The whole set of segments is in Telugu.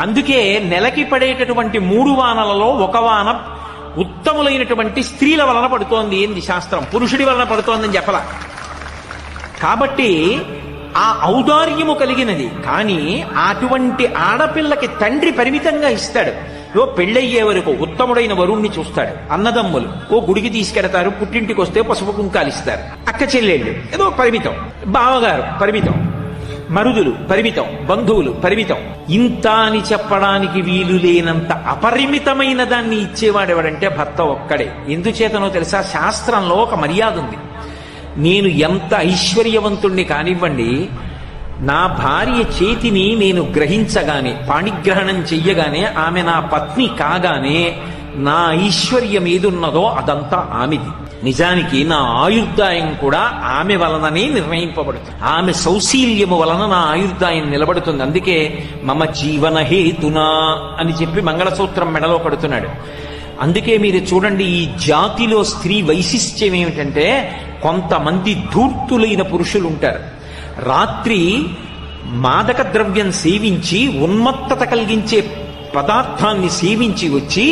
అందుకే నెలకి పడేటటువంటి 3 వానలలో 1 వాన ఉత్తములైనటువంటి స్త్రీల వలన పడుతోంది ఏంది శాస్త్రం, పురుషుడి వలన పడుతోందని చెప్పలా. కాబట్టి ఆ ఔదార్యము కలిగినది. కానీ అటువంటి ఆడపిల్లకి తండ్రి పరిమితంగా ఇస్తాడు. పెళ్ళయ్యే వరకు ఉత్తముడైన వరుణ్ణి చూస్తాడు. అన్నదమ్ములు ఓ గుడికి తీసుకెడతారు, పుట్టింటికి వస్తే పసుపు కుంకాలు ఇస్తారు. అక్క చెల్లెళ్ళు ఏదో పరిమితం, బావగారు పరిమితం, మరుదులు పరిమితం, బంధువులు పరిమితం. ఇంత అని చెప్పడానికి వీలు లేనంత అపరిమితమైన దాన్ని ఇచ్చేవాడెవడంటే భర్త ఒక్కడే. ఎందుచేతనో తెలుసా? శాస్త్రంలో ఒక మర్యాద ఉంది. నేను ఎంత ఐశ్వర్యవంతుణ్ణి కానివ్వండి, నా భార్య చేతిని నేను గ్రహించగానే, పాణిగ్రహణం చెయ్యగానే, ఆమె నా పత్ని కాగానే నా ఐశ్వర్యం ఏదున్నదో అదంతా ఆమెది. నిజానికి నా ఆయుర్దాయం కూడా ఆమె వలననే నిర్ణయింపబడుతుంది. ఆమె సౌశీల్యము వలన నా ఆయుర్దాయం నిలబడుతుంది. అందుకే మమ జీవన హేతునా అని చెప్పి మంగళసూత్రం మెడలో కడుతున్నాడు. అందుకే మీరు చూడండి, ఈ జాతిలో స్త్రీ వైశిష్ట్యం ఏమిటంటే, కొంతమంది ధూర్తులైన పురుషులు ఉంటారు. రాత్రి మాదక ద్రవ్యం సేవించి ఉన్మత్తత కలిగించే పదార్థాన్ని సేవించి వచ్చి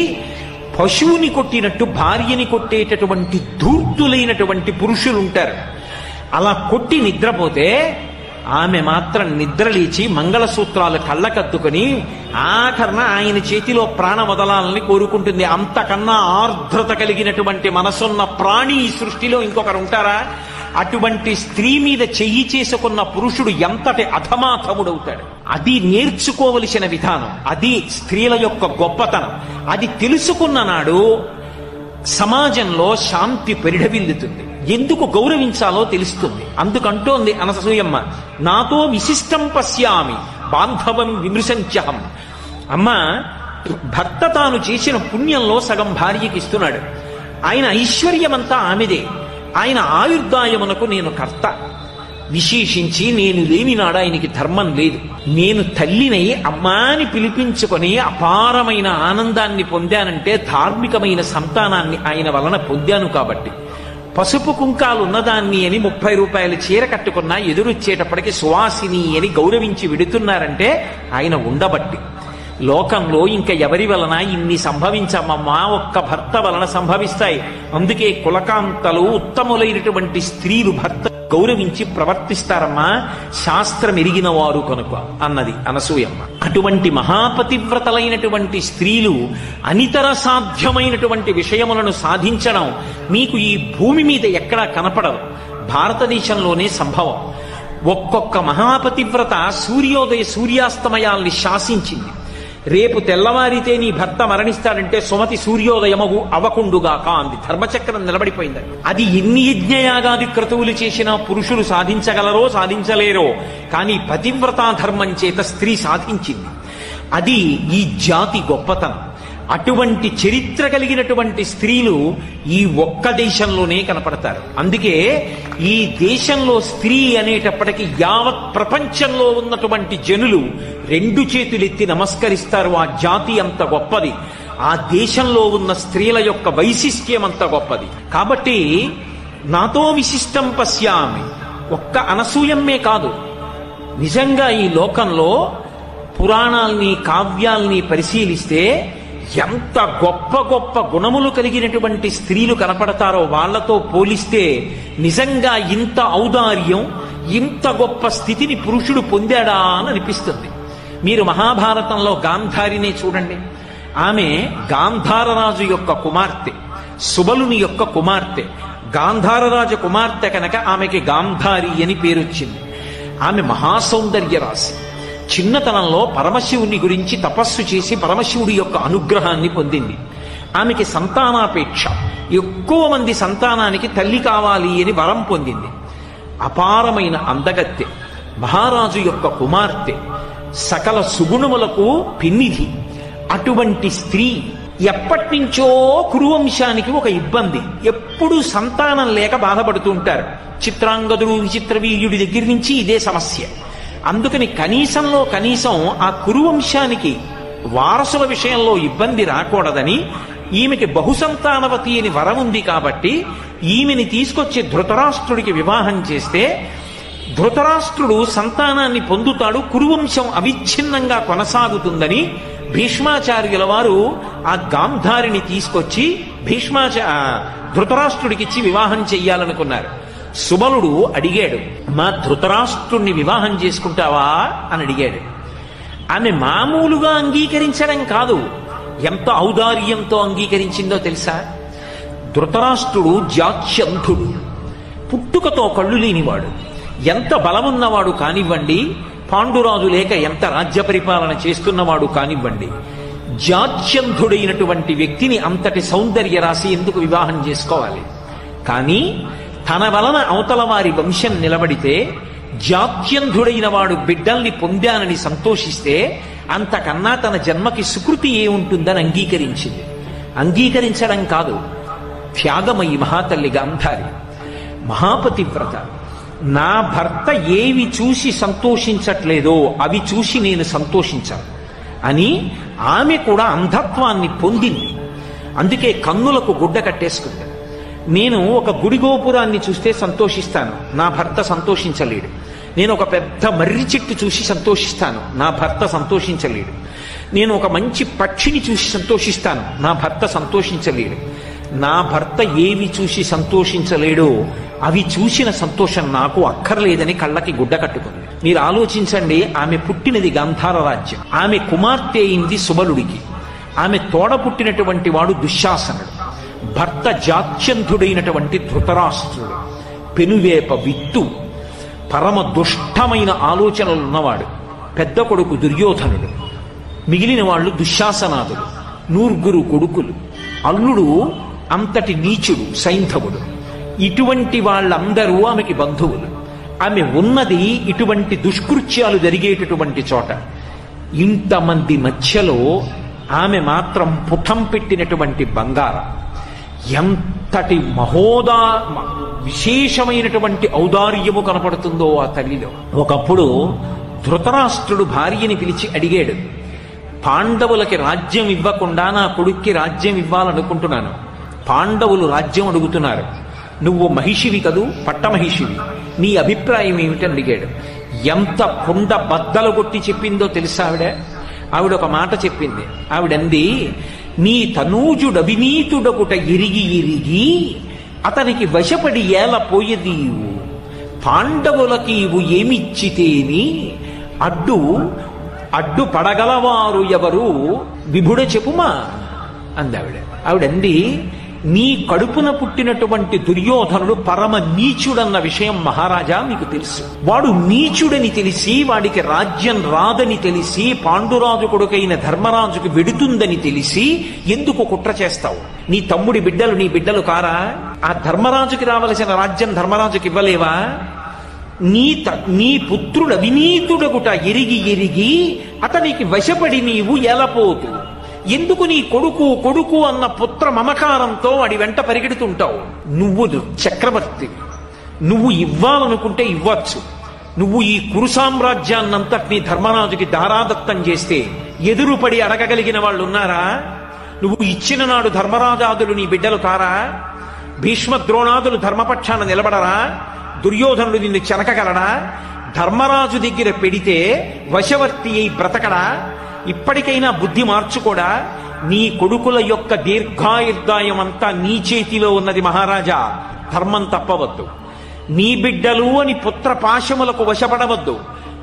పశువుని కొట్టినట్టు భార్యని కొట్టేటటువంటి ధూర్తులైనటువంటి పురుషులు ఉంటారు. అలా కొట్టి నిద్రపోతే ఆమె మాత్రం నిద్రలేచి మంగళసూత్రాలు కళ్ళకద్దుకొని ఆఖరణ ఆయన చేతిలో ప్రాణ వదలాలని కోరుకుంటుంది. అంతకన్నా ఆర్ద్రత కలిగినటువంటి మనసున్న ప్రాణి ఈ సృష్టిలో ఇంకొకరు ఉంటారా? అటువంటి స్త్రీ మీద చెయ్యి చేసుకున్న పురుషుడు ఎంతటి అధమాధముడవుతాడు. అది నేర్చుకోవలసిన విధానం. అది స్త్రీల యొక్క గొప్పతనం. అది తెలుసుకున్న నాడు సమాజంలో శాంతి పరిఢవిల్లుతుంది. ఎందుకు గౌరవించాలో తెలుస్తుంది. అందుకంటోంది అనసూయమ్మ, నాతో విశిష్టం పశ్యామి బాంధవం విమృశంచహం. అమ్మ, భర్త తాను చేసిన పుణ్యంలో సగం భార్యకి ఇస్తున్నాడు. ఆయన ఐశ్వర్యమంతా ఆమెదే. ఆయన ఆయుర్దాయమునకు నేను కర్త. విశేషించి నేను లేని నాడు ఆయనకి ధర్మం లేదు. నేను తల్లినై అమ్మాని పిలిపించుకొని అపారమైన ఆనందాన్ని పొందానంటే ధార్మికమైన సంతానాన్ని ఆయన వలన పొందాను. కాబట్టి పసుపు కుంకాలు ఉన్నదాన్ని అని 30 రూపాయల చీర కట్టుకున్నా ఎదురొచ్చేటప్పటికి సువాసిని అని గౌరవించి విడుతున్నారంటే ఆయన ఉండబట్టి. లోకంలో ఇంకా ఎవరి వలన ఇన్ని సంభవించమమ్మా, ఒక్క భర్త వలన సంభవిస్తాయి. అందుకే కులకాంతలు ఉత్తములైనటువంటి స్త్రీలు భర్త గౌరవించి ప్రవర్తిస్తారమ్మా, శాస్త్రం ఎరిగిన వారు కనుక అన్నది అనసూయమ్మ. అటువంటి మహాపతివ్రతలైనటువంటి స్త్రీలు అనితర సాధ్యమైనటువంటి విషయములను సాధించడం మీకు ఈ భూమి మీద ఎక్కడా కనపడదు. భారతదేశంలోనే సంభవం. ఒక్కొక్క మహాపతివ్రత సూర్యోదయ సూర్యాస్తమయాల్ని శాసించింది. రేపు తెల్లవారితే నీ భర్త మరణిస్తాడంటే సుమతి సూర్యోదయమగు అవకుండుగాక అంది. ధర్మచక్రం నిలబడిపోయిందని. అది ఎన్ని యజ్ఞయాగాది క్రతువులు చేసినా పురుషులు సాధించగలరో సాధించలేరో, కానీ పతివ్రతా ధర్మం చేత స్త్రీ సాధించింది. అది ఈ జాతి గొప్పతనం. అటువంటి చరిత్ర కలిగినటువంటి స్త్రీలు ఈ ఒక్క దేశంలోనే కనపడతారు. అందుకే ఈ దేశంలో స్త్రీ అనేటప్పటికీ యావత్ ప్రపంచంలో ఉన్నటువంటి జనులు 2 చేతులెత్తి నమస్కరిస్తారు. ఆ జాతి అంత గొప్పది. ఆ దేశంలో ఉన్న స్త్రీల యొక్క వైశిష్ట్యం అంత గొప్పది. కాబట్టి నాతో విశిష్టం పశ్యామి ఒక్క అనసూయమ్మే కాదు, నిజంగా ఈ లోకంలో పురాణాల్ని కావ్యాల్ని పరిశీలిస్తే ఎంత గొప్ప గొప్ప గుణములు కలిగినటువంటి స్త్రీలు కనపడతారో వాళ్లతో పోలిస్తే నిజంగా ఇంత ఔదార్యం, ఇంత గొప్ప స్థితిని పురుషుడు పొందాడా అని అనిపిస్తుంది. మీరు మహాభారతంలో గాంధారినే చూడండి. ఆమె గాంధారరాజు యొక్క కుమార్తె, సుబలుని యొక్క కుమార్తె. గాంధారరాజు కుమార్తె కనుక ఆమెకి గాంధారి అని పేరొచ్చింది. ఆమె మహాసౌందర్య రాశి. చిన్నతనంలో పరమశివుని గురించి తపస్సు చేసి పరమశివుడి యొక్క అనుగ్రహాన్ని పొందింది. ఆమెకి సంతానాపేక్ష, ఎక్కువ మంది సంతానానికి తల్లి కావాలి అని వరం పొందింది. అపారమైన అందగత్తె, మహారాజు యొక్క కుమార్తె, సకల సుగుణములకు పెన్నిధి. అటువంటి స్త్రీ ఎప్పటినుంచో కురువంశానికి ఒక ఇబ్బంది. ఎప్పుడూ సంతానం లేక బాధపడుతూ ఉంటారు. చిత్రాంగదుడు విచిత్రవీర్యుడి దగ్గర నుంచి ఇదే సమస్య. అందుకని కనీసంలో కనీసం ఆ కురువంశానికి వారసుల విషయంలో ఇబ్బంది రాకూడదని ఈమెకి బహుసంతానవతి అని వరం ఉంది. కాబట్టి ఈమెని తీసుకొచ్చి ధృతరాష్ట్రుడికి వివాహం చేస్తే ధృతరాష్ట్రుడు సంతానాన్ని పొందుతాడు, కురువంశం అవిచ్ఛిన్నంగా కొనసాగుతుందని భీష్మాచార్యుల వారు ఆ గాంధారిని తీసుకొచ్చి ధృతరాష్ట్రుడికిచ్చి వివాహం చెయ్యాలనుకున్నారు. సుబలుడు అడిగాడు, మా ధృతరాష్ట్రుణ్ణి వివాహం చేసుకుంటావా అని అడిగాడు. ఆమె మామూలుగా అంగీకరించడం కాదు, ఎంత ఔదార్యంతో అంగీకరించిందో తెలుసా? ధృతరాష్ట్రుడు జాత్యంధుడు, పుట్టుకతో కళ్ళు లేనివాడు, ఎంత బలమున్నవాడు కానివ్వండి, పాండురాజు లేక ఎంత రాజ్య పరిపాలన చేస్తున్నవాడు కానివ్వండి, జాత్యంధుడైనటువంటి వ్యక్తిని అంతటి సౌందర్య రాశి ఎందుకు వివాహం చేసుకోవాలి? కానీ తన వలన అవతల వారి వంశం నిలబడితే, జాత్యంధుడైన వాడు బిడ్డల్ని పొందానని సంతోషిస్తే అంతకన్నా తన జన్మకి సుకృతి ఏముంటుందని అంగీకరించింది. అంగీకరించడం కాదు, త్యాగమయి మహాతల్లి గాంధారి, మహాపతివ్రత. నా భర్త ఏవి చూసి సంతోషించట్లేదో అవి చూసి నేను సంతోషించాను అని ఆమె కూడా అంధత్వాన్ని పొందింది. అందుకే కన్నులకు గుడ్డ కట్టేసుకుంది. నేను ఒక గుడి గోపురాన్ని చూస్తే సంతోషిస్తాను, నా భర్త సంతోషించలేడు. నేను ఒక పెద్ద మర్రి చెట్టు చూసి సంతోషిస్తాను, నా భర్త సంతోషించలేడు. నేను ఒక మంచి పక్షిని చూసి సంతోషిస్తాను, నా భర్త సంతోషించలేడు. నా భర్త ఏవి చూసి సంతోషించలేడో అవి చూసిన సంతోషం నాకు అక్కర్లేదని కళ్ళకి గుడ్డ కట్టుకుంది. మీరు ఆలోచించండి, ఆమె పుట్టినది గాంధార రాజ్యం, ఆమె కుమార్తె అయింది సుబలుడికి, ఆమె తోడ పుట్టినటువంటి వాడు దుశ్శాసనుడు, భర్త జాత్యంధుడైనటువంటి ధృతరాష్ట్రుడు, పెనువేప విత్తు, పరమ దుష్టమైన ఆలోచనలున్నవాడు, పెద్ద కొడుకు దుర్యోధనుడు, మిగిలిన వాళ్ళు దుశ్శాసనాదులు, నూర్గురు కొడుకులు, అల్లుడు అంతటి నీచుడు సైంధవుడు. ఇటువంటి వాళ్ళందరూ ఆమెకి బంధువులు. ఆమె ఉన్నది ఇటువంటి దుష్కృత్యాలు జరిగేటటువంటి చోట. ఇంతమంది మధ్యలో ఆమె మాత్రం పుటం పెట్టినటువంటి బంగారం. ఎంతటి విశేషమైనటువంటి ఔదార్యము కనపడుతుందో ఆ తల్లిలో. ఒకప్పుడు ధృతరాష్ట్రుడు భార్యని పిలిచి అడిగాడు, పాండవులకి రాజ్యం ఇవ్వకుండా నా కొడుక్కి రాజ్యం ఇవ్వాలనుకుంటున్నాను, పాండవులు రాజ్యం అడుగుతున్నారు, నువ్వు మహిషివి కదూ, పట్టమహిషివి, నీ అభిప్రాయం ఏమిటని అడిగాడు. ఎంత కుండ బద్దలు కొట్టి చెప్పిందో తెలుసా ఆవిడ ఒక మాట చెప్పింది. ఆవిడంది, నీ తనూజుడవినీతుడకుట ఎరిగి ఎరిగి అతనికి వశపడి ఏలపోయేదీవు, పాండవులకి ఇవు ఏమిచ్చితేని అడ్డు పడగలవారు ఎవరు విభుడ చెప్పుమా అందావిడ. ఆవిడంది, నీ కడుపున పుట్టినటువంటి దుర్యోధనుడు పరమ నీచుడన్న విషయం మహారాజా మీకు తెలుసు. వాడు నీచుడని తెలిసి, వాడికి రాజ్యం రాదని తెలిసి, పాండురాజు కొడుకైన ధర్మరాజుకు వెడుతుందని తెలిసి ఎందుకు కుట్ర చేస్తావు? నీ తమ్ముడి బిడ్డలు నీ బిడ్డలు కారా? ఆ ధర్మరాజుకి రావలసిన రాజ్యం ధర్మరాజుకి ఇవ్వలేవా? నీ పుత్రుడు అవినీతుడగుట ఎరిగి ఎరిగి అతనికి వశపడి నీవు ఎలపోతు. ఎందుకు నీ కొడుకు అన్న పుత్ర మమకారంతో వాడి వెంట పరిగెడుతుంటావు? నువ్వు చక్రవర్తి, నువ్వు ఇవ్వాలనుకుంటే ఇవ్వచ్చు. నువ్వు ఈ కురు సామ్రాజ్యాన్నంతటినీ ధర్మరాజుకి దారాదత్తం చేస్తే ఎదురుపడి అడగగలిగిన వాళ్ళు ఉన్నారా? నువ్వు ఇచ్చిన నాడు ధర్మరాజాదులు నీ బిడ్డలు కారా? భీష్మద్రోణాదులు ధర్మపక్షాన నిలబడరా? దుర్యోధనుడు నిన్ను చెనకగలడా? ధర్మరాజు దగ్గర పెడితే వశవర్తి అయి బ్రతకడా? ఇప్పటికైనా బుద్ధి మార్చుకోడా? నీ కొడుకుల యొక్క దీర్ఘాయుర్దాయం అంతా నీ చేతిలో ఉన్నది మహారాజా, ధర్మం తప్పవద్దు. నీ బిడ్డలు అని పుత్ర పాశములకు వశపడవద్దు.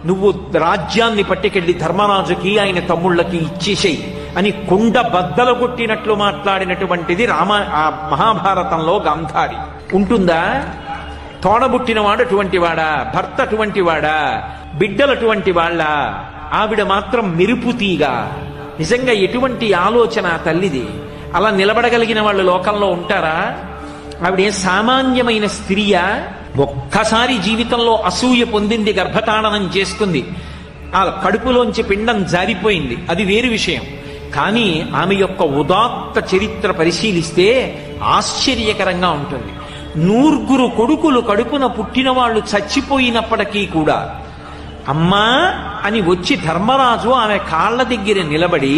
నువ్వు రాజ్యాన్ని పట్టుకెళ్లి ధర్మరాజుకి ఆయన తమ్ముళ్ళకి ఇచ్చేసేయి అని కుండ బద్దలు కొట్టినట్లు మాట్లాడినటువంటిది మహాభారతంలో గాంధారి. ఉంటుందా? తోడబుట్టినవాడు అటువంటి వాడా? భర్త అటువంటి వాడా? బిడ్డలు అటువంటి వాళ్ళ? ఆవిడ మాత్రం మెరుపుతీగా. నిజంగా ఎటువంటి ఆలోచన తల్లిది! అలా నిలబడగలిగిన వాళ్ళు లోకంలో ఉంటారా? ఆవిడే సామాన్యమైన స్త్రీయా? ఒక్కసారి జీవితంలో అసూయ పొందింది, గర్భతాడనం చేసుకుంది, ఆ కడుపులోంచి పిండం జారిపోయింది, అది వేరు విషయం. కానీ ఆమె యొక్క ఉదాత్త చరిత్ర పరిశీలిస్తే ఆశ్చర్యకరంగా ఉంటుంది. 9 కొడుకులు కడుపున పుట్టిన వాళ్ళు చచ్చిపోయినప్పటికీ కూడా అమ్మా అని వచ్చి ధర్మరాజు ఆమె కాళ్ల దగ్గర నిలబడి